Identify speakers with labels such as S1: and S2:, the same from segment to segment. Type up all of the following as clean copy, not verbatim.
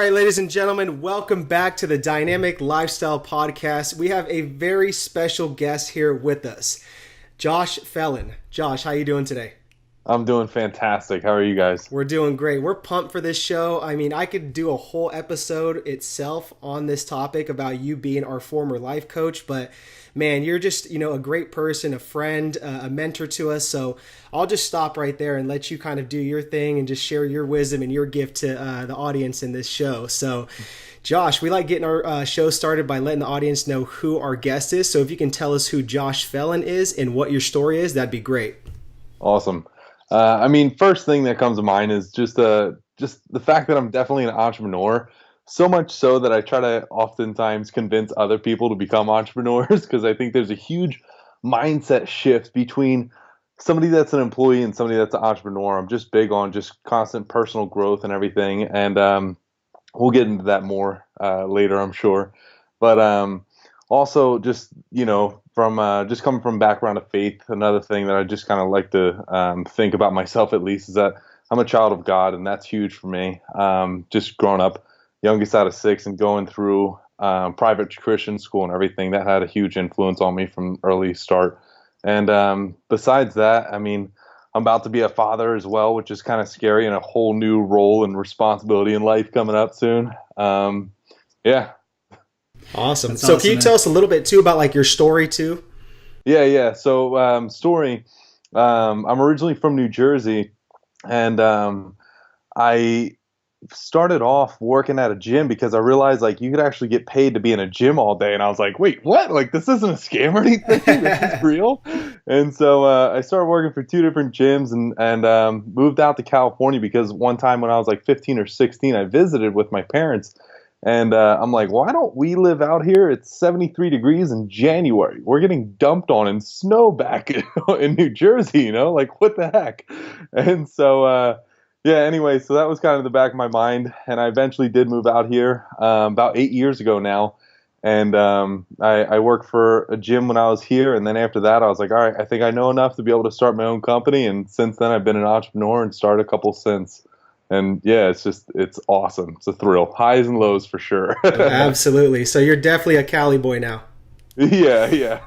S1: right, ladies and gentlemen, welcome back to the Dynamic Lifestyle Podcast. We have a very special guest here with us, Josh Phelan. Josh, how you doing today?
S2: I'm doing fantastic. How are you guys?
S1: We're doing great. We're pumped for this show. I mean, I could do a whole episode itself on this topic about you being our former life coach, but man, you're just, a great person, a friend, a mentor to us. So I'll just stop right there and let you kind of do your thing and just share your wisdom and your gift to the audience in this show. So Josh, we like getting our show started by letting the audience know who our guest is. So if you can tell us who Josh Phelan is and what your story is, that'd be great.
S2: Awesome. First thing that comes to mind is just the fact that I'm definitely an entrepreneur. So much so that I try to oftentimes convince other people to become entrepreneurs because I think there's a huge mindset shift between somebody that's an employee and somebody that's an entrepreneur. I'm just big on just constant personal growth and everything. And we'll get into that more later, I'm sure. But also just, from just coming from a background of faith, another thing that I just kind of like to think about myself at least is that I'm a child of God, and that's huge for me. Just growing up, youngest out of 6 and going through private Christian school and everything, that had a huge influence on me from early start. And besides that, I'm about to be a father as well, which is kind of scary, and a whole new role and responsibility in life coming up soon. Yeah.
S1: Awesome. So can you tell us a little bit too about like your story too?
S2: Yeah. So story, I'm originally from New Jersey, and I started off working at a gym because I realized like you could actually get paid to be in a gym all day. And I was like, wait, what? Like this isn't a scam or anything? This is real. And so I started working for 2 different gyms and moved out to California because one time when I was like 15 or 16, I visited with my parents. And I'm like, why don't we live out here? It's 73 degrees in January. We're getting dumped on in snow back in New Jersey, like what the heck? And so anyway, so that was kind of the back of my mind, and I eventually did move out here about 8 years ago now, and I worked for a gym when I was here, and then after that, I was like, all right, I think I know enough to be able to start my own company, and since then, I've been an entrepreneur and started a couple since, and yeah, it's awesome. It's a thrill. Highs and lows for sure.
S1: Absolutely. So you're definitely a Cali boy now.
S2: Yeah.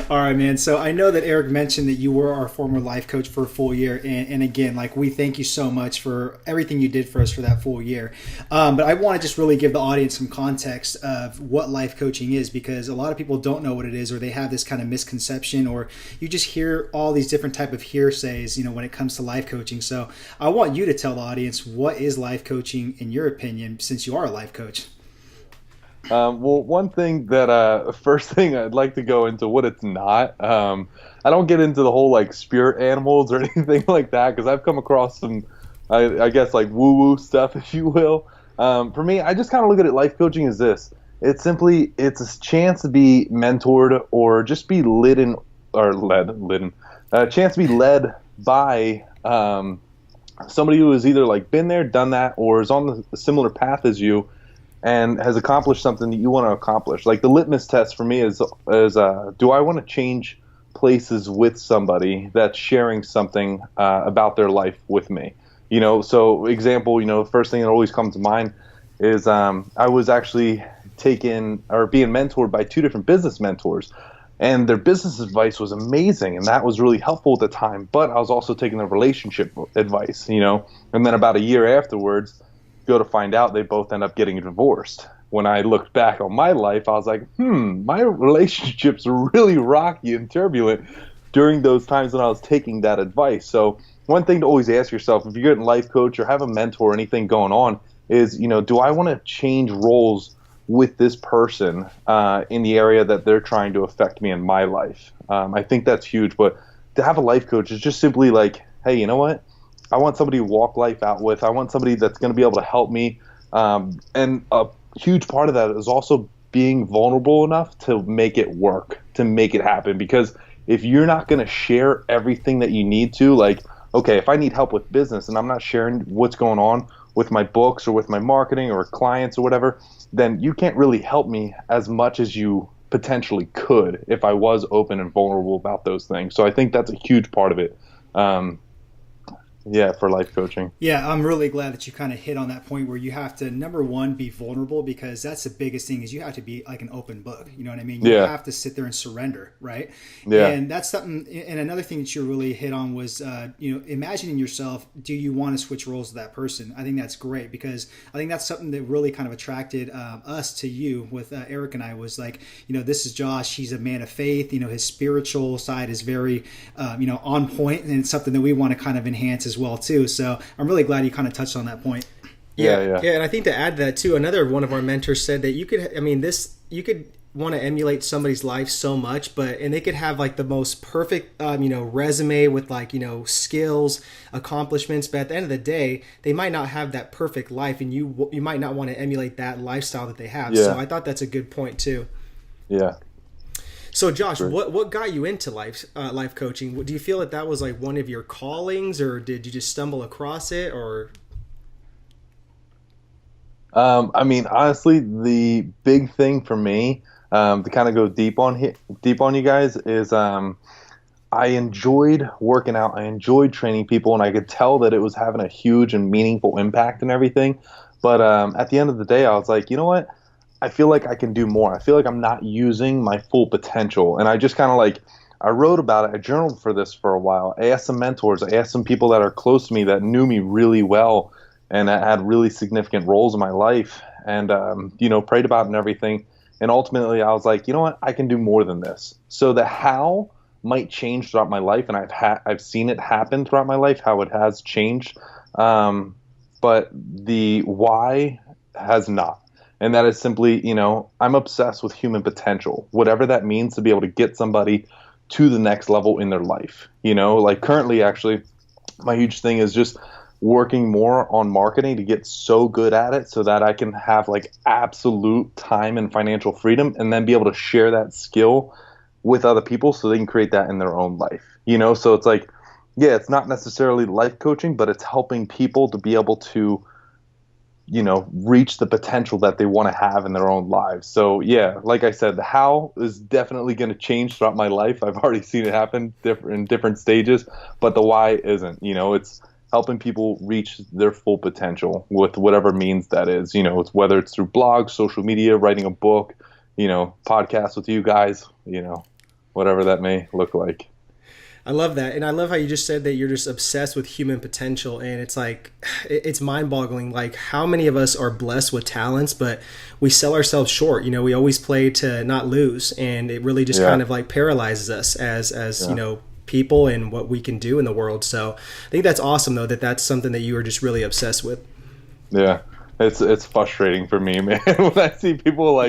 S1: All right, man. So I know that Eric mentioned that you were our former life coach for a full year. And again, like we thank you so much for everything you did for us for that full year. But I want to just really give the audience some context of what life coaching is, because a lot of people don't know what it is, or they have this kind of misconception, or you just hear all these different type of hearsays, when it comes to life coaching. So I want you to tell the audience, what is life coaching in your opinion, since you are a life coach?
S2: Well, one thing that first thing I'd like to go into what it's not. I don't get into the whole like spirit animals or anything like that because I've come across some, I guess like woo-woo stuff, if you will. For me, I just kind of look at it. Life coaching is this. It's a chance to be mentored or just be a chance to be led by somebody who has either like been there, done that, or is on the similar path as you, and has accomplished something that you want to accomplish. Like the litmus test for me is do I want to change places with somebody that's sharing something about their life with me? So example, the first thing that always comes to mind is I was actually being mentored by 2 different business mentors, and their business advice was amazing, and that was really helpful at the time. But I was also taking their relationship advice, and then about a year afterwards, go to find out they both end up getting divorced. When I looked back on my life, I was like, my relationships were really rocky and turbulent during those times when I was taking that advice. So one thing to always ask yourself, if you're getting a life coach or have a mentor or anything going on, is, do I want to change roles with this person in the area that they're trying to affect me in my life? I think that's huge. But to have a life coach is just simply like, hey, you know what? I want somebody to walk life out with. I want somebody that's going to be able to help me. And a huge part of that is also being vulnerable enough to make it work, to make it happen. Because if you're not going to share everything that you need to, like, okay, if I need help with business and I'm not sharing what's going on with my books or with my marketing or clients or whatever, then you can't really help me as much as you potentially could if I was open and vulnerable about those things. So I think that's a huge part of it. yeah, for life coaching.
S3: Yeah, I'm really glad that you kind of hit on that point where you have to, number one, be vulnerable, because that's the biggest thing is you have to be like an open book. You know what I mean? You
S2: Yeah.
S3: have to sit there and surrender, right?
S2: Yeah.
S3: And that's something. And another thing that you really hit on was, imagining yourself. Do you want to switch roles with that person? I think that's great, because I think that's something that really kind of attracted us to you with Eric and I was like, this is Josh. He's a man of faith. His spiritual side is very, on point, and it's something that we want to kind of enhance as well too. So I'm really glad you kind of touched on that point.
S1: Yeah. And I think to add to that too, another one of our mentors said that you could want to emulate somebody's life so much, and they could have like the most perfect, resume with like, skills, accomplishments, but at the end of the day, they might not have that perfect life, and you might not want to emulate that lifestyle that they have.
S2: Yeah.
S1: So I thought that's a good point too.
S2: Yeah.
S1: So Josh, what got you into life coaching? Do you feel that was like one of your callings, or did you just stumble across it, or?
S2: I mean, honestly, the big thing for me, to kind of go deep on you guys, is I enjoyed working out. I enjoyed training people, and I could tell that it was having a huge and meaningful impact and everything. But at the end of the day, I was like, you know what? I feel like I can do more. I feel like I'm not using my full potential. And I just kind of I wrote about it. I journaled for this for a while. I asked some mentors. I asked some people that are close to me that knew me really well and that had really significant roles in my life, and, prayed about it and everything. And ultimately I was like, you know what? I can do more than this. So the how might change throughout my life. And I've seen it happen throughout my life, how it has changed. But the why has not. And that is simply, I'm obsessed with human potential, whatever that means, to be able to get somebody to the next level in their life. Like currently, actually, my huge thing is just working more on marketing to get so good at it so that I can have like absolute time and financial freedom, and then be able to share that skill with other people so they can create that in their own life. So it's like, yeah, it's not necessarily life coaching, but it's helping people to be able to reach the potential that they want to have in their own lives. So yeah, like I said, the how is definitely going to change throughout my life. I've already seen it happen in different stages, but the why isn't. It's helping people reach their full potential with whatever means that is. Whether it's through blogs, social media, writing a book, podcasts with you guys, whatever that may look like.
S1: I love that. And I love how you just said that you're just obsessed with human potential. And it's like, it's mind-boggling, like how many of us are blessed with talents, but we sell ourselves short. We always play to not lose. And it really just kind of like paralyzes us as people and what we can do in the world. So I think that's awesome, though, that's something that you are just really obsessed with.
S2: Yeah. It's frustrating for me, man. When I see people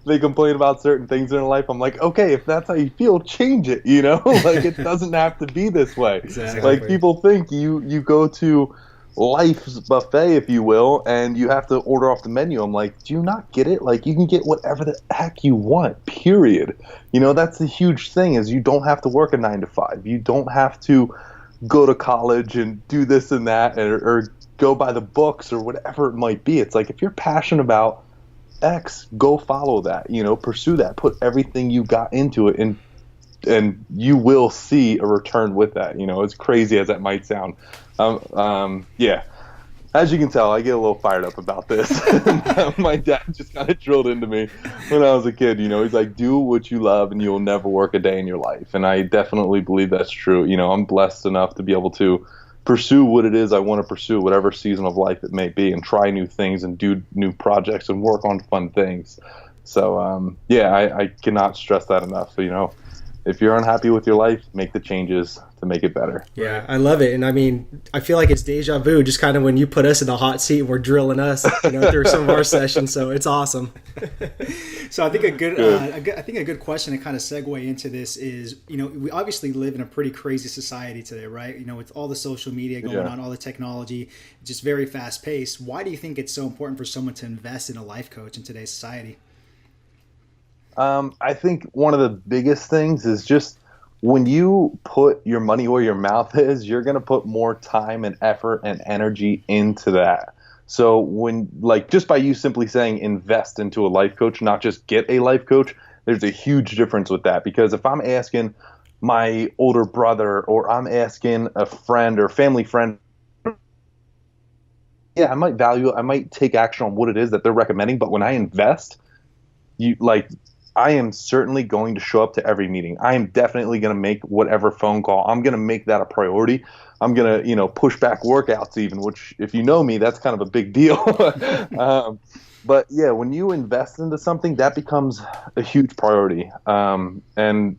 S2: they complain about certain things in their life, I'm like, okay, if that's how you feel, change it, Like, it doesn't have to be this way.
S1: Exactly.
S2: Like, people think you go to life's buffet, if you will, and you have to order off the menu. I'm like, do you not get it? Like, you can get whatever the heck you want, period. That's the huge thing, is you don't have to work a 9 to 5. You don't have to go to college and do this and that, or go by the books or whatever it might be. It's like, if you're passionate about X, go follow that, pursue that, put everything you got into it, and you will see a return with that. As crazy as that might sound. Yeah. As you can tell, I get a little fired up about this. My dad just kind of drilled into me when I was a kid. He's like, do what you love and you'll never work a day in your life. And I definitely believe that's true. I'm blessed enough to be able to pursue what it is I want to pursue, whatever season of life it may be, and try new things and do new projects and work on fun things. So, I cannot stress that enough. So, if you're unhappy with your life, make the changes to make it better.
S1: Yeah, I love it. And I mean, I feel like it's deja vu, just kind of when you put us in the hot seat and we're drilling us, through some of our sessions. So it's awesome.
S3: So I think a good question to kind of segue into this is, we obviously live in a pretty crazy society today, right? With all the social media going on, all the technology, just very fast paced. Why do you think it's so important for someone to invest in a life coach in today's society?
S2: I think one of the biggest things is just when you put your money where your mouth is, you're going to put more time and effort and energy into that. So when, just by you simply saying invest into a life coach, not just get a life coach, there's a huge difference with that. Because if I'm asking my older brother, or I'm asking a friend or family friend yeah, I might value it. I might take action on what it is that they're recommending. But when I invest, you like, I am certainly going to show up to every meeting. I am definitely going to make whatever phone call. I'm going to make that a priority. I'm going to, push back workouts even, which if you know me, that's kind of a big deal. But yeah, when you invest into something, that becomes a huge priority. And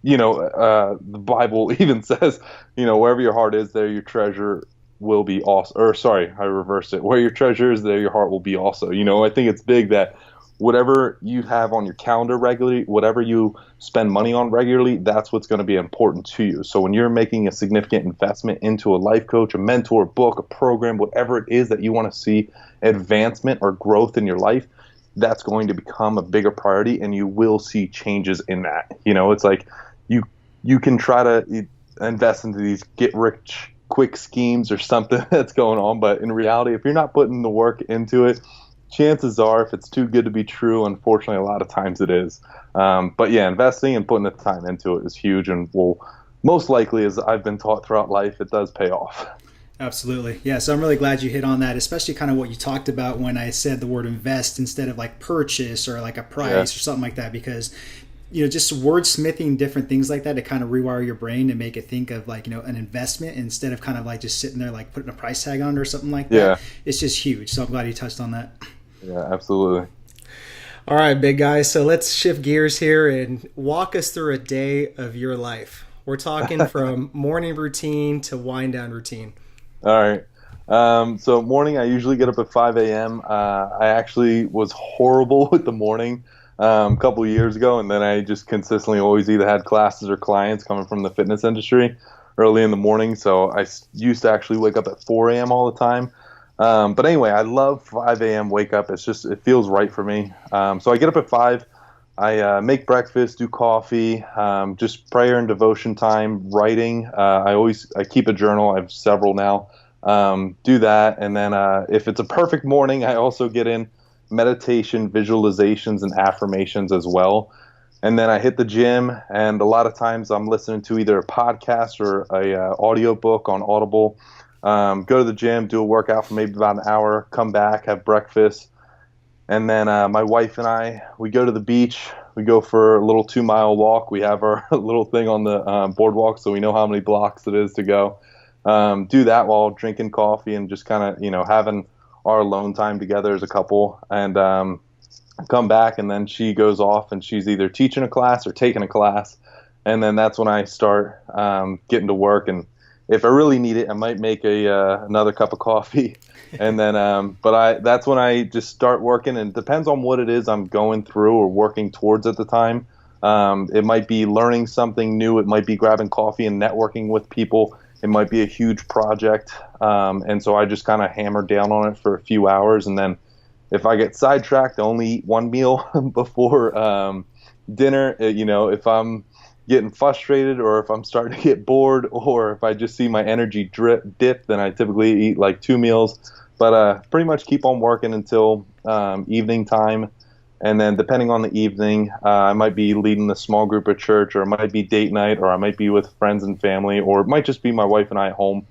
S2: the Bible even says, wherever your heart is, there your treasure will be also. Or sorry, I reversed it. Where your treasure is, there your heart will be also. I think it's big that whatever you have on your calendar regularly, whatever you spend money on regularly, that's what's going to be important to you. So when you're making a significant investment into a life coach, a mentor, a book, a program, whatever it is that you want to see advancement or growth in your life, that's going to become a bigger priority, and you will see changes in that. It's like you can try to invest into these get rich quick schemes or something that's going on, but in reality, if you're not putting the work into it, chances are, if it's too good to be true, unfortunately, a lot of times it is. But yeah, investing and putting the time into it is huge, and will most likely, as I've been taught throughout life, it does pay off.
S3: Absolutely. Yeah. So I'm really glad you hit on that, especially kind of what you talked about when I said the word invest instead of like purchase or like a price or something like that, because just wordsmithing different things like that to kind of rewire your brain and make it think of like, an investment instead of kind of like just sitting there like putting a price tag on it or something like that.
S2: Yeah.
S3: It's just huge. So I'm glad you touched on that.
S2: Yeah, absolutely.
S1: All right, big guy. So let's shift gears here and walk us through a day of your life. We're talking from morning routine to wind down routine.
S2: All right. So morning, I usually get up at 5 a.m. I actually was horrible with the morning a couple of years ago, and then I just consistently always either had classes or clients coming from the fitness industry early in the morning. So I used to actually wake up at 4 a.m. all the time. But anyway, I love 5 a.m. wake up. It feels right for me. So I get up at 5. I make breakfast, do coffee, just prayer and devotion time, writing. I keep a journal. I have several now. Do that. And then if it's a perfect morning, I also get in meditation, visualizations, and affirmations as well. And then I hit the gym, and a lot of times I'm listening to either a podcast or a audio book on Audible. Go to the gym, do a workout for maybe about an hour, come back, have breakfast. And then my wife and we go to the beach. We go for a little 2-mile walk. We have our little thing on the boardwalk, so we know how many blocks it is to go. Do that while drinking coffee and just kind of, having our alone time together as a couple. And come back, and then she goes off, and she's either teaching a class or taking a class. And then that's when I start getting to work. And if I really need it, I might make another cup of coffee, and then that's when I just start working. And it depends on what it is I'm going through or working towards at the time. It might be learning something new. It might be grabbing coffee and networking with people. It might be a huge project, and so I just kind of hammer down on it for a few hours. And then if I get sidetracked, I only eat one meal before dinner. If I'm getting frustrated, or if I'm starting to get bored, or if I just see my energy dip, then I typically eat like 2 meals. But pretty much keep on working until evening time. And then depending on the evening, I might be leading a small group at church, or it might be date night, or I might be with friends and family, or it might just be my wife and I at home.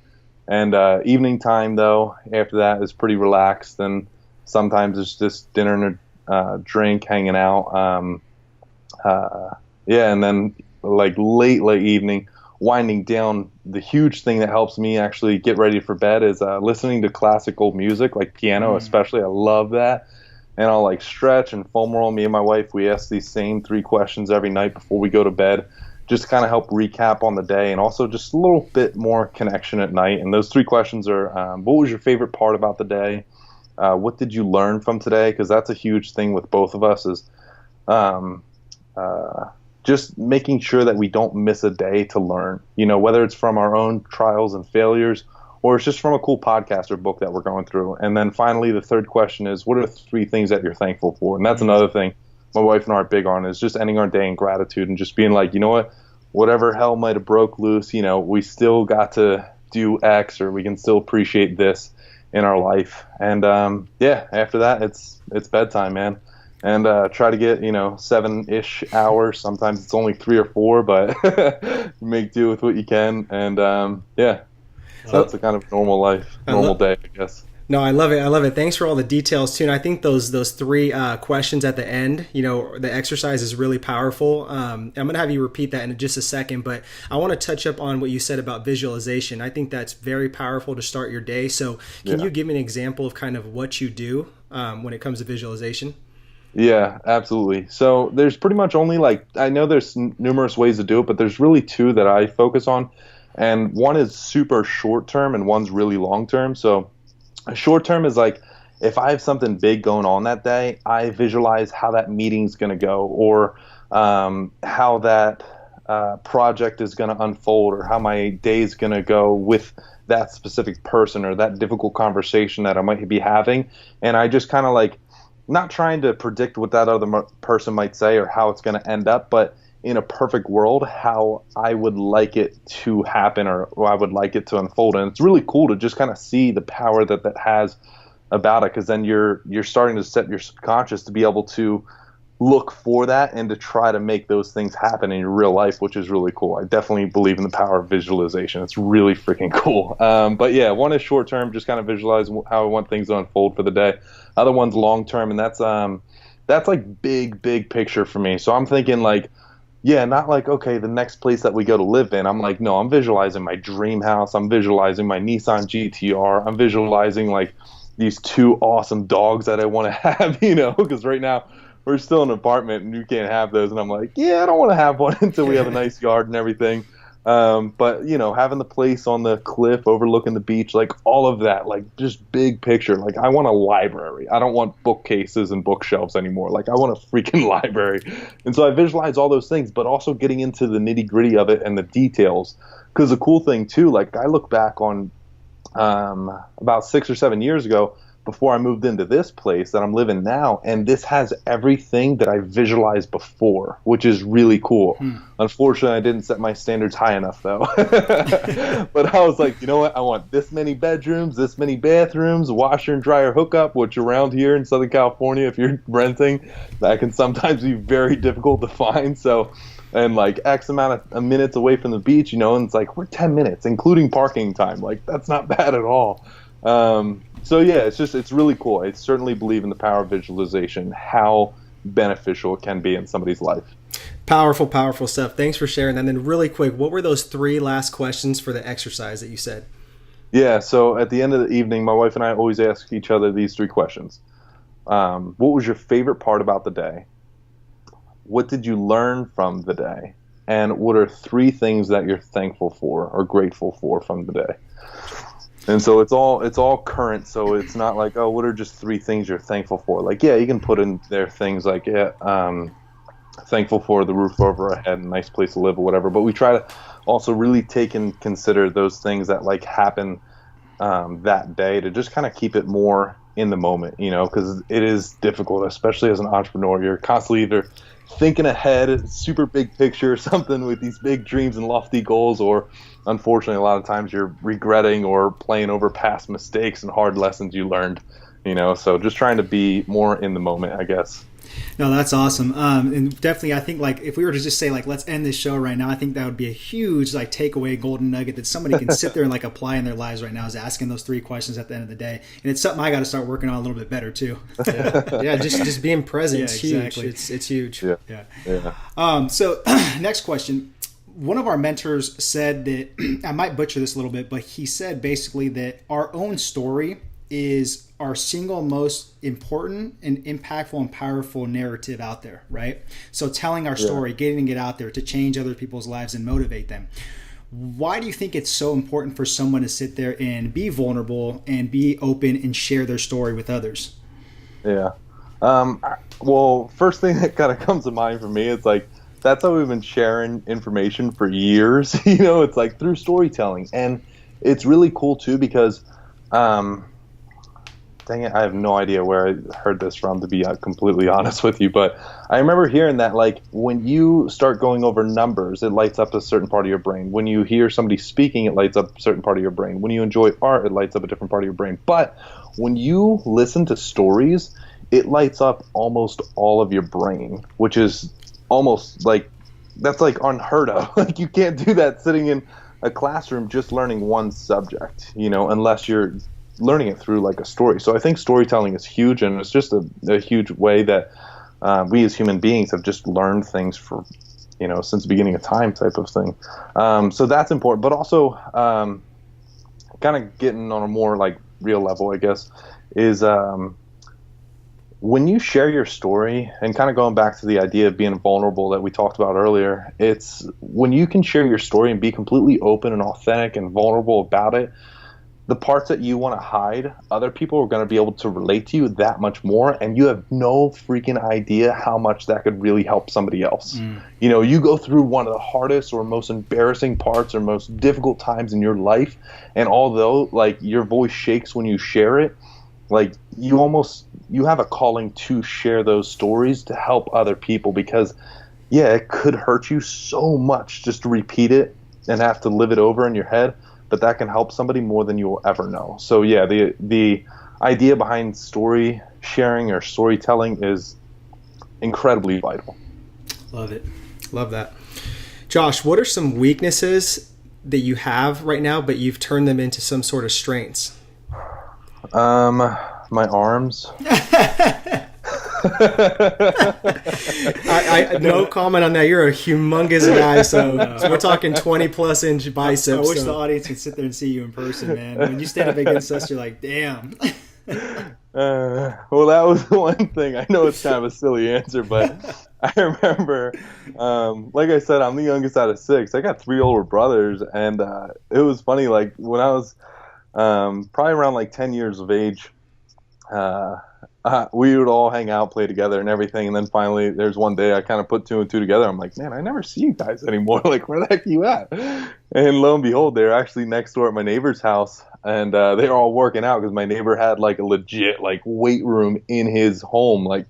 S2: And evening time, though, after that is pretty relaxed. And sometimes it's just dinner and a drink, hanging out. And then like late evening, winding down. The huge thing that helps me actually get ready for bed is listening to classical music, like piano especially. I love that. And I'll like stretch and foam roll. Me and my wife, we ask these same 3 questions every night before we go to bed, just to kind of help recap on the day, and also just a little bit more connection at night. And those 3 questions are, what was your favorite part about the day? What did you learn from today? Because that's a huge thing with both of us, is just making sure that we don't miss a day to learn, whether it's from our own trials and failures, or it's just from a cool podcast or book that we're going through. And then finally, the 3rd question is, what are the 3 things that you're thankful for? And that's another thing my wife and I are big on, is just ending our day in gratitude and just being like, you know what, whatever hell might have broke loose, we still got to do X, or we can still appreciate this in our life. And after that, it's bedtime, man. And try to get 7-ish hours. Sometimes it's only 3 or 4, but make do with what you can. And so that's a kind of normal life, normal day, I guess.
S1: No, I love it. I love it. Thanks for all the details too. And I think those three questions at the end, the exercise is really powerful. I'm gonna have you repeat that in just a second, but I want to touch up on what you said about visualization. I think that's very powerful to start your day. So, can you give me an example of kind of what you do when it comes to visualization?
S2: Yeah, absolutely. So there's pretty much only I know there's numerous ways to do it, but there's really two that I focus on, and one is super short term and one's really long term. So short term is if I have something big going on that day, I visualize how that meeting's going to go, or how that project is going to unfold, or how my day's going to go with that specific person or that difficult conversation that I might be having. And I just kind of not trying to predict what that other person might say or how it's going to end up, but in a perfect world, how I would like it to happen, or I would like it to unfold. And it's really cool to just kind of see the power that has about it, because then you're starting to set your subconscious to be able to look for that and to try to make those things happen in your real life, which is really cool. I definitely believe in the power of visualization. It's really freaking cool. But yeah, one is short term, just kind of visualize how I want things to unfold for the day. Other one's long term, and that's big picture for me. So I'm thinking not okay, the next place that we go to live in. I'm no, I'm visualizing my dream house. I'm visualizing my Nissan GTR. I'm visualizing these two awesome dogs that I want to have, because right now we're still in an apartment and you can't have those. And I'm I don't want to have one until we have a nice yard and everything. But having the place on the cliff overlooking the beach, all of that, just big picture. I want a library. I don't want bookcases and bookshelves anymore. I want a freaking library. And so I visualize all those things, but also getting into the nitty gritty of it and the details. Because the cool thing too, I look back on about 6 or 7 years ago, before I moved into this place that I'm living now, and this has everything that I visualized before, which is really cool. Unfortunately, I didn't set my standards high enough though. But I was you know what? I want this many bedrooms, this many bathrooms, washer and dryer hookup, which around here in Southern California, if you're renting, that can sometimes be very difficult to find. So, and X amount of minutes away from the beach, and it's we're 10 minutes, including parking time. That's not bad at all. So yeah, it's really cool. I certainly believe in the power of visualization, how beneficial it can be in somebody's life.
S1: Powerful, powerful stuff. Thanks for sharing that. And then really quick, what were those three last questions for the exercise that you said?
S2: Yeah, so at the end of the evening, my wife and I always ask each other these three questions. What was your favorite part about the day? What did you learn from the day? And what are three things that you're thankful for or grateful for from the day? And so it's all current, so it's not oh, what are just three things you're thankful for? Yeah, you can put in there things thankful for the roof over our head, a nice place to live or whatever, but we try to also really take and consider those things that happen that day, to just kind of keep it more in the moment, because it is difficult, especially as an entrepreneur. You're constantly either thinking ahead, super big picture, something with these big dreams and lofty goals, or unfortunately a lot of times you're regretting or playing over past mistakes and hard lessons you learned, so just trying to be more in the moment, I guess.
S3: No, that's awesome. And definitely, I think if we were to just say let's end this show right now, I think that would be a huge takeaway golden nugget that somebody can sit there and apply in their lives right now, is asking those three questions at the end of the day. And it's something I got to start working on a little bit better too.
S1: Yeah, just being present is
S3: exactly.
S1: huge. It's huge.
S3: Yeah. So next question. One of our mentors said that, I might butcher this a little bit, but he said basically that our own story is our single most important and impactful and powerful narrative out there, right? So telling our story, getting it out there to change other people's lives and motivate them. Why do you think it's so important for someone to sit there and be vulnerable and be open and share their story with others?
S2: Yeah. Well, first thing that kind of comes to mind for me, it's that's how we've been sharing information for years. It's through storytelling. And it's really cool too, because dang it, I have no idea where I heard this from, to be completely honest with you. But I remember hearing that when you start going over numbers, it lights up a certain part of your brain. When you hear somebody speaking, it lights up a certain part of your brain. When you enjoy art, it lights up a different part of your brain. But when you listen to stories, it lights up almost all of your brain, which is almost that's unheard of. You can't do that sitting in a classroom just learning one subject, unless you're learning it through like a story. So I think storytelling is huge, and it's just a huge way that we as human beings have just learned things for, since the beginning of time type of thing. So that's important, but also kind of getting on a more like real level, I guess, is when you share your story, and kind of going back to the idea of being vulnerable that we talked about earlier, it's when you can share your story and be completely open and authentic and vulnerable about it, the parts that you want to hide, other people are going to be able to relate to you that much more, and you have no freaking idea how much that could really help somebody else. You go through one of the hardest or most embarrassing parts or most difficult times in your life, and although like your voice shakes when you share it, like you have a calling to share those stories to help other people, because it could hurt you so much just to repeat it and have to live it over in your head, but that can help somebody more than you'll ever know. So the idea behind story sharing or storytelling is incredibly vital.
S1: Love it. Love that. Josh, what are some weaknesses that you have right now, but you've turned them into some sort of strengths?
S2: My arms.
S1: I no comment on that. You're a humongous guy, so we're talking 20+ inch biceps.
S3: I wish the audience could sit there and see you in person, man. When you stand up against us, you're like, damn.
S2: Well, that was one thing. I know it's kind of a silly answer, but I remember, like I said, I'm the youngest out of 6. I got 3 older brothers, and it was funny. Like when I was probably around like 10 years of age, we would all hang out, play together and everything. And then finally there's one day I kind of put 2 and 2 together. I'm like, man, I never see you guys anymore. Like, where the heck are you at? And lo and behold, they're actually next door at my neighbor's house. And they were all working out because my neighbor had like a legit like weight room in his home. Like,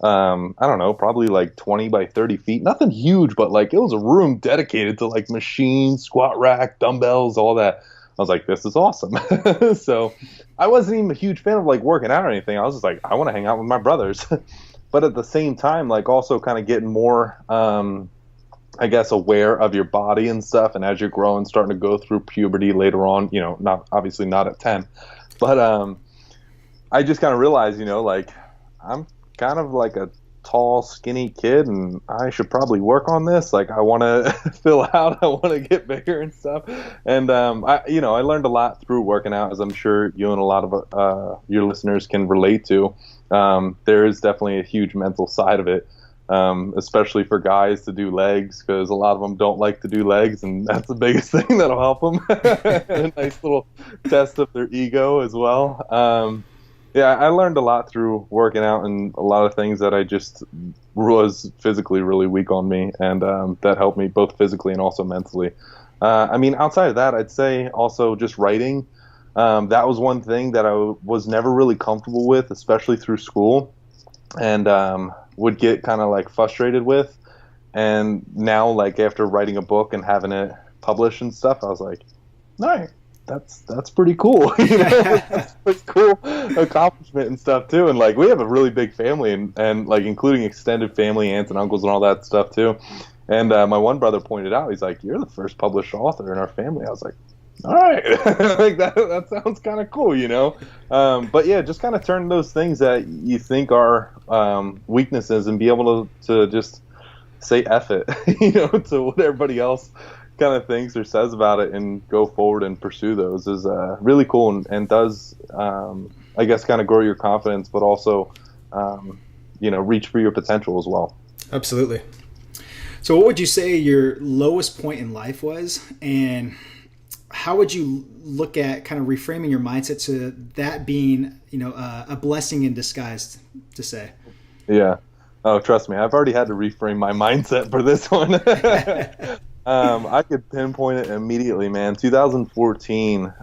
S2: I don't know, probably like 20 by 30 feet. Nothing huge, but like it was a room dedicated to like machines, squat rack, dumbbells, all that. I was like, this is awesome. So I wasn't even a huge fan of like working out or anything. I was just like, I want to hang out with my brothers. But at the same time, like also kind of getting more, I guess, aware of your body and stuff. And as you're growing, starting to go through puberty later on, not obviously not at 10, but I just kind of realized, like I'm kind of like a tall, skinny kid, and I should probably work on this. Like I want to fill out, I want to get bigger and stuff. And I learned a lot through working out, as I'm sure you and a lot of your listeners can relate to. There is definitely a huge mental side of it, especially for guys to do legs, because a lot of them don't like to do legs, and that's the biggest thing that'll help them. A nice little test of their ego as well. I learned a lot through working out, and a lot of things that I just was physically really weak on me, and that helped me both physically and also mentally. Outside of that, I'd say also just writing. That was one thing that I was never really comfortable with, especially through school, and would get kind of like frustrated with. And now, like after writing a book and having it published and stuff, I was like, all right. That's pretty cool. That's a cool accomplishment and stuff too. And like we have a really big family, and like including extended family, aunts and uncles and all that stuff too. And my one brother pointed out, he's like, "You're the first published author in our family." I was like, "All right," like that sounds kind of cool, But yeah, just kind of turn those things that you think are weaknesses and be able to just say F it, to what everybody else kind of thinks or says about it, and go forward and pursue those is really cool, and does I guess kind of grow your confidence, but also reach for your potential as well.
S1: Absolutely.
S3: So what would you say your lowest point in life was, and how would you look at kind of reframing your mindset to that being a blessing in disguise, to say? Yeah.
S2: Oh, trust me, I've already had to reframe my mindset for this one. I could pinpoint it immediately, man. 2014,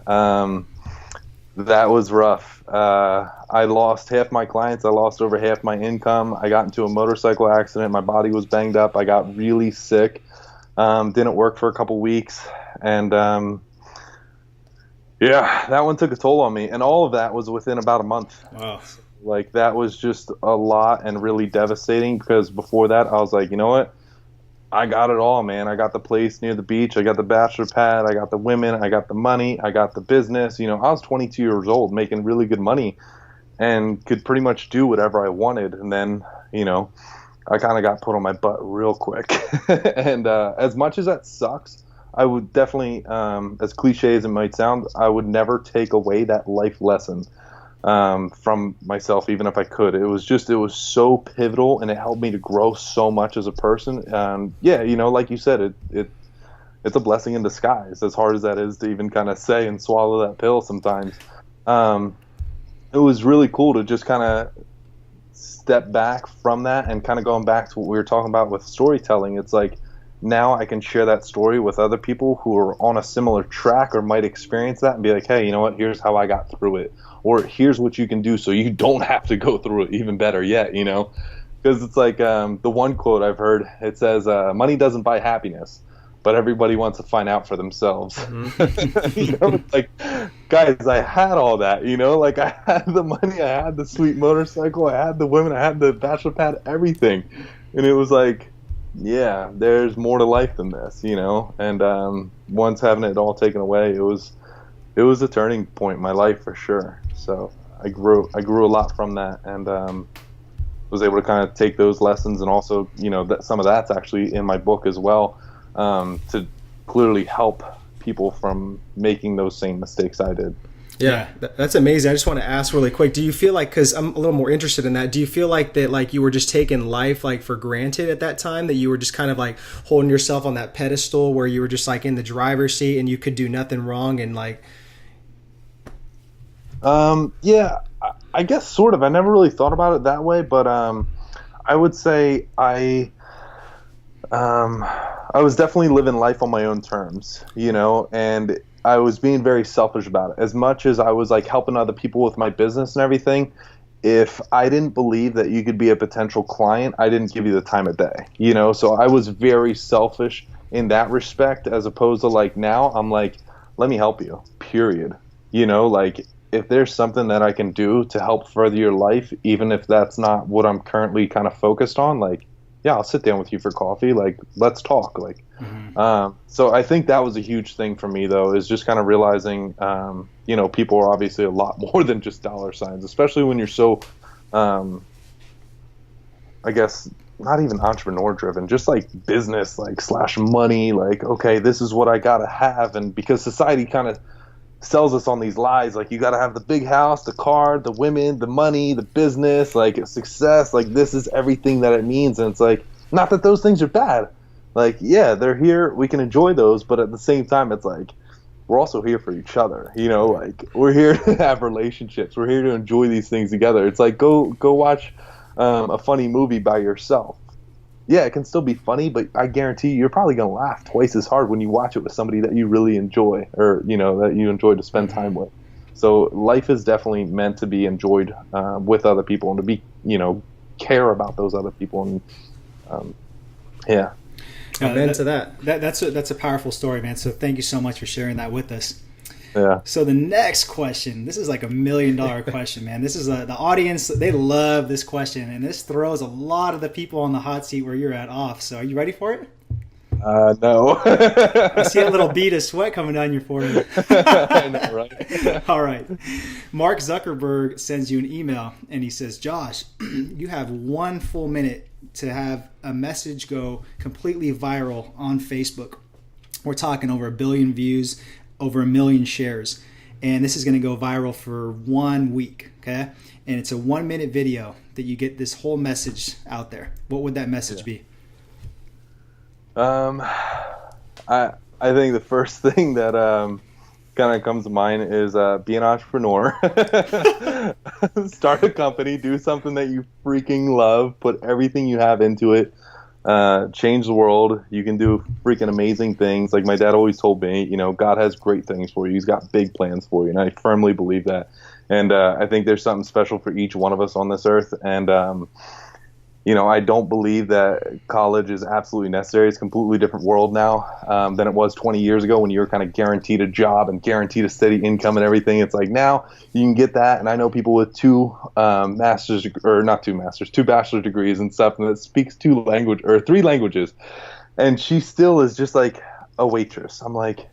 S2: that was rough. I lost half my clients. I lost over half my income. I got into a motorcycle accident. My body was banged up. I got really sick. Didn't work for a couple weeks. And that one took a toll on me. And all of that was within about a month.
S3: Wow.
S2: Like that was just a lot and really devastating, because before that I was like, you know what? I got it all, man. I got the place near the beach. I got the bachelor pad. I got the women. I got the money. I got the business. You know, I was 22 years old making really good money and could pretty much do whatever I wanted. And then, you know, I kind of got put on my butt real quick. And as much as that sucks, I would definitely, as cliche as it might sound, I would never take away that life lesson from myself, even if I could. It was so pivotal, and it helped me to grow so much as a person. Yeah, you know, like you said, it's a blessing in disguise, as hard as that is to even kind of say and swallow that pill sometimes. It was really cool to just kind of step back from that and kind of going back to what we were talking about with storytelling. It's like, now I can share that story with other people who are on a similar track or might experience that and be like, hey, you know what, here's how I got through it. Or here's what you can do so you don't have to go through it, even better yet, you know? Because it's like the one quote I've heard, it says, money doesn't buy happiness, but everybody wants to find out for themselves. Mm-hmm. You know, it's like, guys, I had all that, you know? Like, I had the money, I had the sweet motorcycle, I had the women, I had the bachelor pad, everything. And it was like, yeah, there's more to life than this, you know? And once having it all taken away, it was a turning point in my life for sure. So I grew a lot from that, and was able to kind of take those lessons, and also, you know, that some of that's actually in my book as well, to clearly help people from making those same mistakes I did.
S1: Yeah, that's amazing. I just want to ask really quick, do you feel like, because I'm a little more interested in that, do you feel like that, like, you were just taking life like for granted at that time, that you were just kind of like holding yourself on that pedestal where you were just like in the driver's seat and you could do nothing wrong, and like...
S2: Yeah, I guess sort of. I never really thought about it that way, but I would say I was definitely living life on my own terms, you know, and I was being very selfish about it. As much as I was like helping other people with my business and everything, if I didn't believe that you could be a potential client, I didn't give you the time of day, you know? So I was very selfish in that respect, as opposed to like now I'm like, let me help you, period. You know, like if there's something that I can do to help further your life, even if that's not what I'm currently kind of focused on, like, yeah, I'll sit down with you for coffee. Like, let's talk. Like, so I think that was a huge thing for me, though, is just kind of realizing, you know, people are obviously a lot more than just dollar signs, especially when you're so, I guess, not even entrepreneur driven, just like business, like / money, like, okay, this is what I got to have. And because society kind of sells us on these lies, like you got to have the big house, the car, the women, the money, the business, like success, like this is everything that it means. And it's like, not that those things are bad, like, yeah, they're here, we can enjoy those, but at the same time it's like, we're also here for each other, you know, like we're here to have relationships, we're here to enjoy these things together. It's like, go watch a funny movie by yourself. Yeah, it can still be funny, but I guarantee you're probably going to laugh twice as hard when you watch it with somebody that you really enjoy, or, you know, that you enjoy to spend time with. So life is definitely meant to be enjoyed with other people, and to be, you know, care about those other people. And yeah.
S1: I'm into that.
S3: That's a powerful story, man. So thank you so much for sharing that with us.
S2: Yeah.
S3: So the next question, this is like $1 million question, man. This is the audience, they love this question, and this throws a lot of the people on the hot seat where you're at off. So are you ready for it?
S2: No.
S3: I see a little bead of sweat coming down your forehead.
S2: I know, right?
S3: All right. Mark Zuckerberg sends you an email, and he says, Josh, you have 1 full minute to have a message go completely viral on Facebook. We're talking over 1 billion views, over 1 million shares, and this is going to go viral for 1 week, okay? And it's a 1 minute video that you get this whole message out there. What would that message be?
S2: I think the first thing that kind of comes to mind is be an entrepreneur. Start a company, do something that you freaking love, put everything you have into it. Change the world. You can do freaking amazing things. Like my dad always told me, you know, God has great things for you. He's got big plans for you, and I firmly believe that. And I think there's something special for each one of us on this earth. And you know, I don't believe that college is absolutely necessary. It's a completely different world now than it was 20 years ago, when you were kind of guaranteed a job and guaranteed a steady income and everything. It's like now you can get that. And I know people with 2 bachelor's degrees and stuff, and that speaks 3 languages. and she still is just like a waitress. I'm like,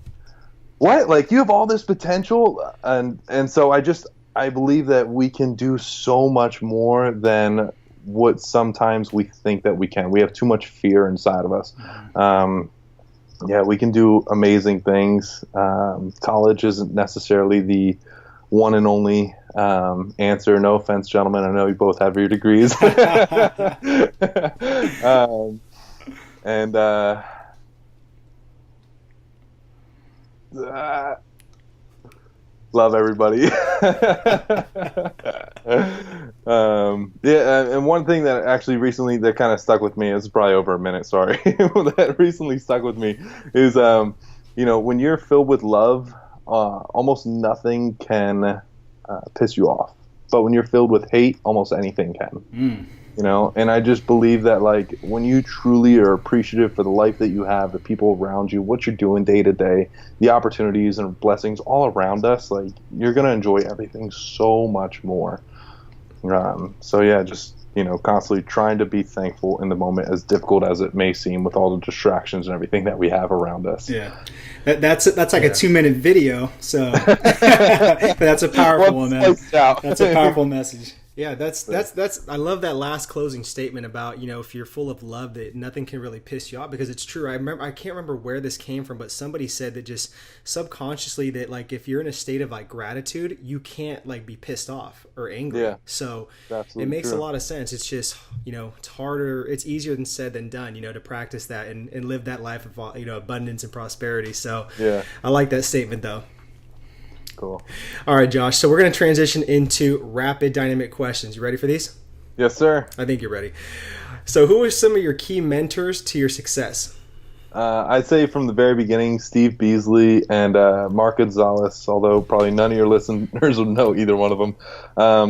S2: what? Like, you have all this potential, and so I believe that we can do so much more than what sometimes we think that we can. We have too much fear inside of us. Yeah, we can do amazing things. College isn't necessarily the one and only answer. No offense, gentlemen. I know you both have your degrees. And love everybody. Yeah, and one thing that actually recently that kind of stuck with me, it's probably over a minute, sorry, that recently stuck with me is, when you're filled with love, almost nothing can piss you off. But when you're filled with hate, almost anything can. And I just believe that, like, when you truly are appreciative for the life that you have, the people around you, what you're doing day to day, the opportunities and blessings all around us, like, you're going to enjoy everything so much more. So yeah, just, constantly trying to be thankful in the moment, as difficult as it may seem with all the distractions and everything that we have around us.
S3: Yeah. That's like a 2-minute video. So but that's a powerful one, man. That's a powerful message.
S1: Yeah, that's I love that last closing statement about, if you're full of love, that nothing can really piss you off, because it's true. I can't remember where this came from, but somebody said that just subconsciously that, like, if you're in a state of, like, gratitude, you can't, like, be pissed off or angry.
S2: Yeah,
S1: so
S2: it
S1: makes a lot of sense. It's just, it's harder, it's easier than said than done, to practice that and live that life of, abundance and prosperity. So
S2: yeah,
S1: I like that statement though.
S2: Cool.
S1: All right, Josh. So we're going to transition into rapid dynamic questions. You ready for these?
S2: Yes, sir.
S1: I think you're ready. So who are some of your key mentors to your success?
S2: I'd say from the very beginning, Steve Beasley and Mark Gonzalez, although probably none of your listeners would know either one of them.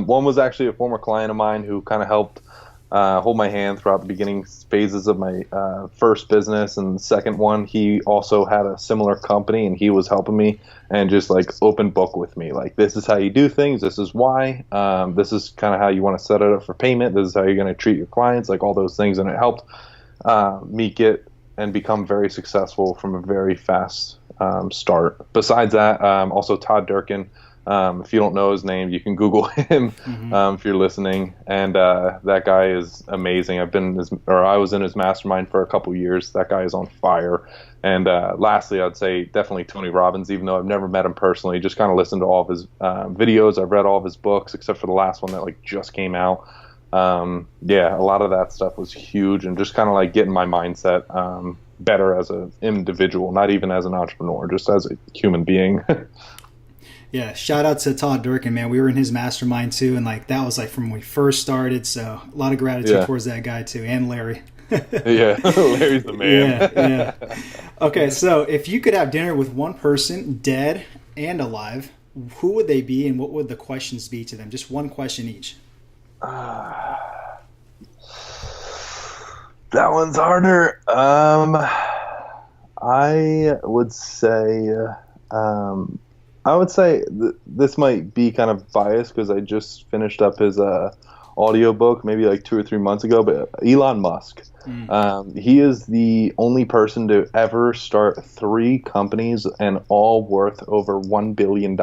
S2: One was actually a former client of mine who kind of helped hold my hand throughout the beginning phases of my first business, and the second one, he also had a similar company, and he was helping me and just, like, open book with me, like, this is how you do things, this is why, this is kind of how you want to set it up for payment, this is how you're going to treat your clients, like, all those things. And it helped me get and become very successful from a very fast start. Besides that, also Todd Durkin. If you don't know his name, you can Google him if you're listening. And that guy is amazing. I was in his mastermind for a couple years. That guy is on fire. And lastly, I'd say definitely Tony Robbins, even though I've never met him personally. Just kind of listened to all of his videos. I've read all of his books, except for the last one that, like, just came out. Yeah, a lot of that stuff was huge, and just kind of, like, getting my mindset better as an individual, not even as an entrepreneur, just as a human being.
S3: Yeah, shout out to Todd Durkin, man. We were in his mastermind too, and, like, that was, like, from when we first started. So a lot of gratitude towards that guy too, and Larry.
S2: Yeah, Larry's the man.
S3: Yeah. Okay, so if you could have dinner with one person, dead and alive, who would they be, and what would the questions be to them? Just one question each.
S2: That one's harder. I would say this might be kind of biased because I just finished up his audiobook maybe like 2 or 3 months ago, but Elon Musk. He is the only person to ever start 3 companies and all worth over $1 billion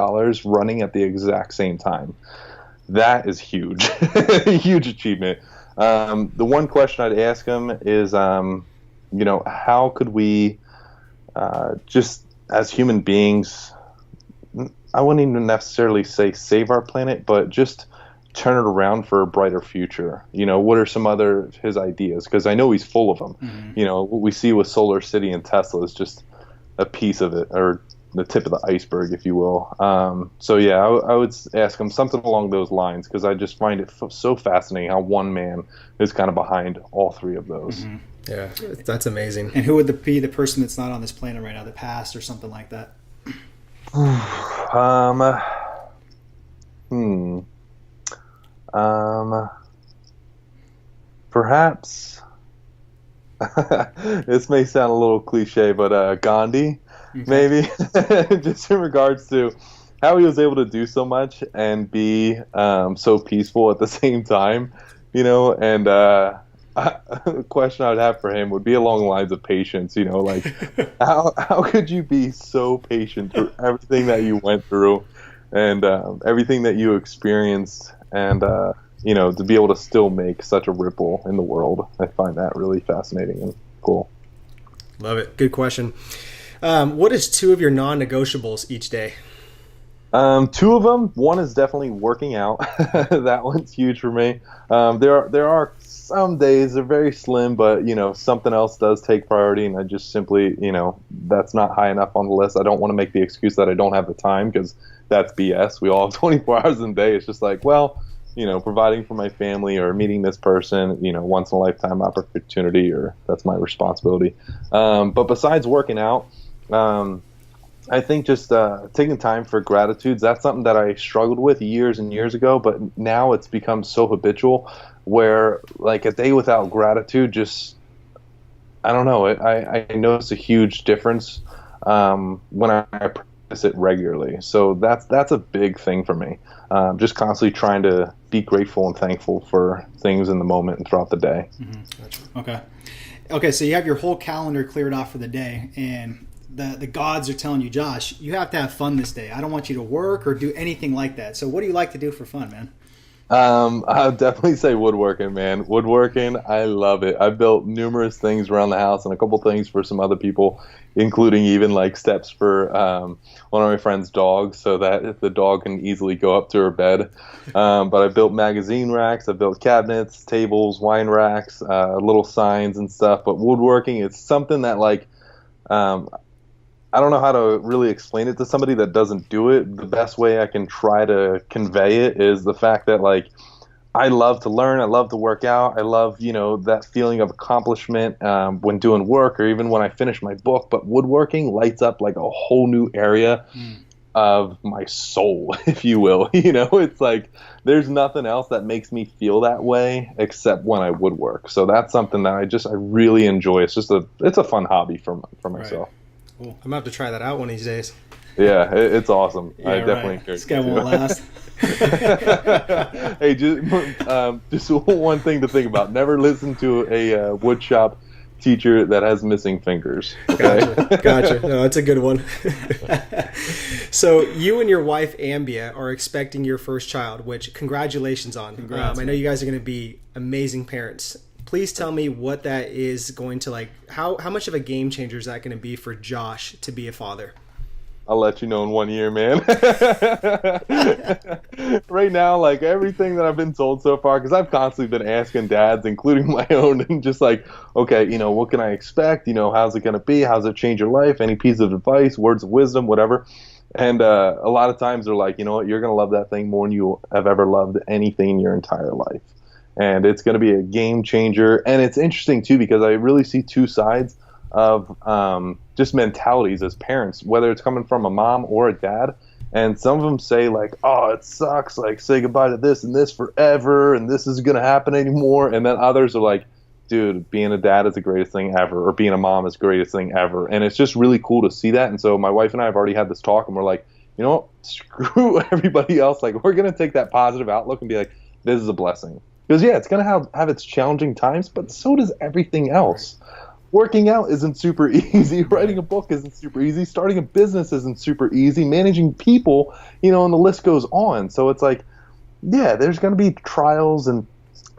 S2: running at the exact same time. That is huge. Huge achievement. The one question I'd ask him is, how could we just as human beings, I wouldn't even necessarily say save our planet, but just turn it around for a brighter future. What are some other of his ideas? Because I know he's full of them. What we see with Solar City and Tesla is just a piece of it, or the tip of the iceberg, if you will. So yeah, I would ask him something along those lines, because I just find it so fascinating how one man is kind of behind all 3 of those.
S1: Yeah, that's amazing.
S3: And who would be the person that's not on this planet right now, the past or something like that?
S2: Perhaps this may sound a little cliche, but Gandhi, maybe, just in regards to how he was able to do so much and be so peaceful at the same time, and A question I'd have for him would be along the lines of patience. Like how could you be so patient through everything that you went through, and everything that you experienced, and to be able to still make such a ripple in the world. I find that really fascinating and cool.
S1: Love it. Good question. What is 2 of your non-negotiables each day?
S2: 2 of them. One is definitely working out. That one's huge for me. There are some days they're very slim, but something else does take priority, and I just simply that's not high enough on the list. I don't want to make the excuse that I don't have the time, because that's BS. We all have 24 hours in a day. It's just like, well, providing for my family or meeting this person, once in a lifetime opportunity, or that's my responsibility. But besides working out, I think just taking time for gratitudes, that's something that I struggled with years and years ago, but now it's become so habitual where like a day without gratitude I don't know, I notice a huge difference when I practice it regularly. So that's a big thing for me. Just constantly trying to be grateful and thankful for things in the moment and throughout the day.
S3: Mm-hmm. Okay, so you have your whole calendar cleared off for the day, and the gods are telling you, Josh, you have to have fun this day. I don't want you to work or do anything like that. So what do you like to do for fun, man?
S2: I'll definitely say woodworking, man. Woodworking, I love it. I've built numerous things around the house and a couple things for some other people, including even like steps for one of my friend's dogs, so that the dog can easily go up to her bed. But I built magazine racks, I built cabinets, tables, wine racks, little signs and stuff. But woodworking, it's something that like I don't know how to really explain it to somebody that doesn't do it. The best way I can try to convey it is the fact that like I love to learn, I love to work out, I love that feeling of accomplishment when doing work, or even when I finish my book. But woodworking lights up like a whole new area of my soul, if you will. It's like there's nothing else that makes me feel that way except when I woodwork. So that's something that I really enjoy. It's a fun hobby for myself.
S1: Right. Cool. I'm gonna have to try that out one of these days.
S2: Yeah, it's awesome.
S3: Yeah,
S2: I definitely encourage
S3: it. This guy won't last.
S2: Hey, just one thing to think about: never listen to a woodshop teacher that has missing fingers. Okay?
S1: Gotcha. No, that's a good one. So you and your wife Ambia are expecting your first child, which congratulations on.
S3: Congrats,
S1: I know you guys are going to be amazing parents. Please tell me what that is going to like. How much of a game changer is that going to be for Josh to be a father?
S2: I'll let you know in 1 year, man. Right now, like everything that I've been told so far, because I've constantly been asking dads, including my own, and just like, okay, what can I expect? How's it going to be? How's it change your life? Any piece of advice, words of wisdom, whatever. And a lot of times they're like, you know what, you're going to love that thing more than you have ever loved anything in your entire life. And it's going to be a game changer. And it's interesting, too, because I really see 2 sides of just mentalities as parents, whether it's coming from a mom or a dad. And some of them say, like, oh, it sucks. Like, say goodbye to this and this forever, and this isn't going to happen anymore. And then others are like, dude, being a dad is the greatest thing ever, or being a mom is the greatest thing ever. And it's just really cool to see that. And so my wife and I have already had this talk, and we're like, screw everybody else. Like, we're going to take that positive outlook and be like, this is a blessing. Because, yeah, it's going to have its challenging times, but so does everything else. Working out isn't super easy. Writing a book isn't super easy. Starting a business isn't super easy. Managing people, and the list goes on. So it's like, yeah, there's going to be trials and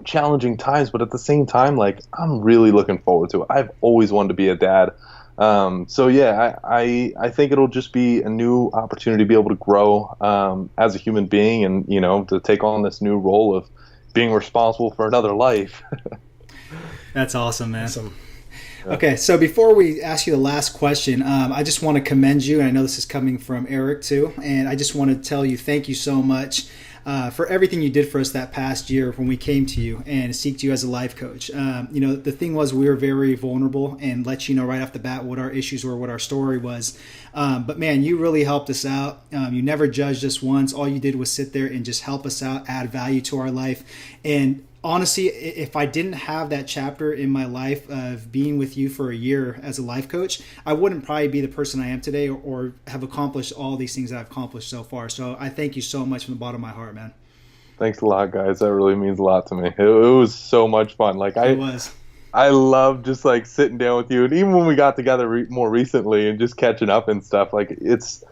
S2: challenging times, but at the same time, like, I'm really looking forward to it. I've always wanted to be a dad. So, yeah, I think it'll just be a new opportunity to be able to grow as a human being and, to take on this new role of being responsible for another life.
S3: That's awesome, man.
S1: Awesome.
S3: Okay, so before we ask you the last question, I just want to commend you, and I know this is coming from Eric too, and I just want to tell you thank you so much for everything you did for us that past year when we came to you and seeked you as a life coach. The thing was we were very vulnerable and let you know right off the bat what our issues were, what our story was. But man, you really helped us out. You never judged us once. All you did was sit there and just help us out, add value to our life. And honestly, if I didn't have that chapter in my life of being with you for a year as a life coach, I wouldn't probably be the person I am today or have accomplished all these things that I've accomplished so far. So I thank you so much from the bottom of my heart, man.
S2: Thanks a lot, guys. That really means a lot to me. It was so much fun. Like
S3: It was.
S2: I love just like sitting down with you, and even when we got together more recently and just catching up and stuff. Like it's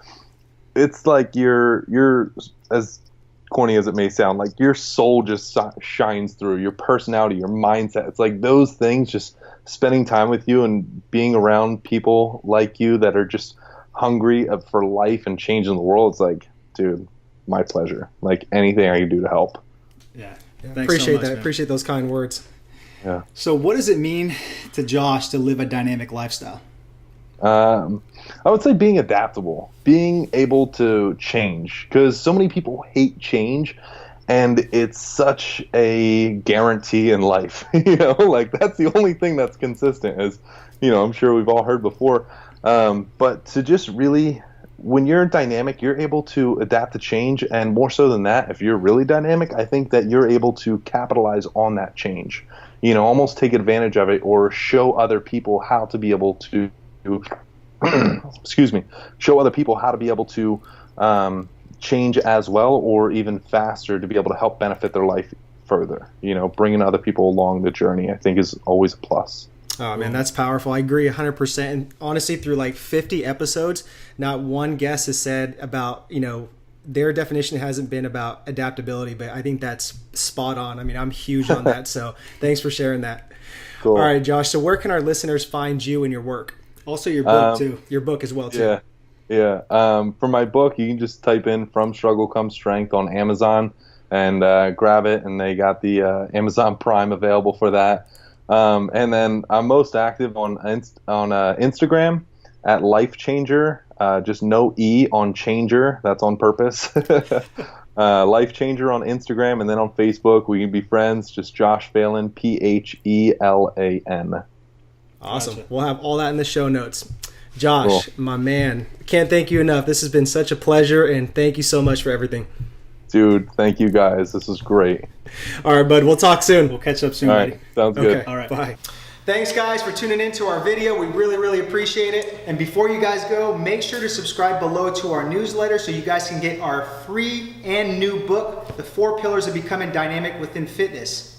S2: like you're as corny as it may sound, like your soul just shines through your personality, your mindset. It's like those things, just spending time with you and being around people like you that are just hungry for life and changing the world. It's like, dude, my pleasure. Like anything I can do to help.
S3: Yeah.
S1: Appreciate
S3: so much,
S1: that.
S3: man.
S1: Appreciate those kind words.
S2: Yeah.
S3: So what does it mean to Josh to live a dynamic lifestyle?
S2: I would say being adaptable, being able to change, because so many people hate change, and it's such a guarantee in life. Like that's the only thing that's consistent, as I'm sure we've all heard before. But to just really, when you're dynamic, you're able to adapt to change, and more so than that, if you're really dynamic, I think that you're able to capitalize on that change. Almost take advantage of it, or show other people how to be able to show other people how to be able to change as well, or even faster, to be able to help benefit their life further. Bringing other people along the journey, I think, is always a plus.
S1: Oh man, that's powerful. I agree 100%. And honestly, through like 50 episodes, not one guest has said about, their definition hasn't been about adaptability, but I think that's spot on. I mean, I'm huge on that. So thanks for sharing that.
S2: Cool.
S1: All right, Josh. So where can our listeners find you and your work? Also your book too. Your book as well too.
S2: Yeah. For my book, you can just type in "From Struggle Comes Strength" on Amazon and grab it, and they got the Amazon Prime available for that. And then I'm most active on Instagram at Life Changer. Just no E on changer. That's on purpose. Life Changer on Instagram, and then on Facebook we can be friends. Just Josh Phelan, Phelan.
S1: Awesome.
S3: Gotcha.
S1: We'll have all that in the show notes. Josh,
S2: Cool.
S1: my man, can't thank you enough. This has been such a pleasure, and thank you so much for everything.
S2: Dude, thank you guys. This was great.
S1: All right, bud. We'll talk soon.
S3: We'll catch up soon,
S2: All
S3: buddy.
S2: right, sounds good.
S1: Okay.
S3: All right.
S1: Bye. Thanks, guys, for tuning in to our video. We really, really appreciate it. And before you guys go, make sure to subscribe below to our newsletter so you guys can get our free and new book, The 4 Pillars of Becoming Dynamic Within Fitness.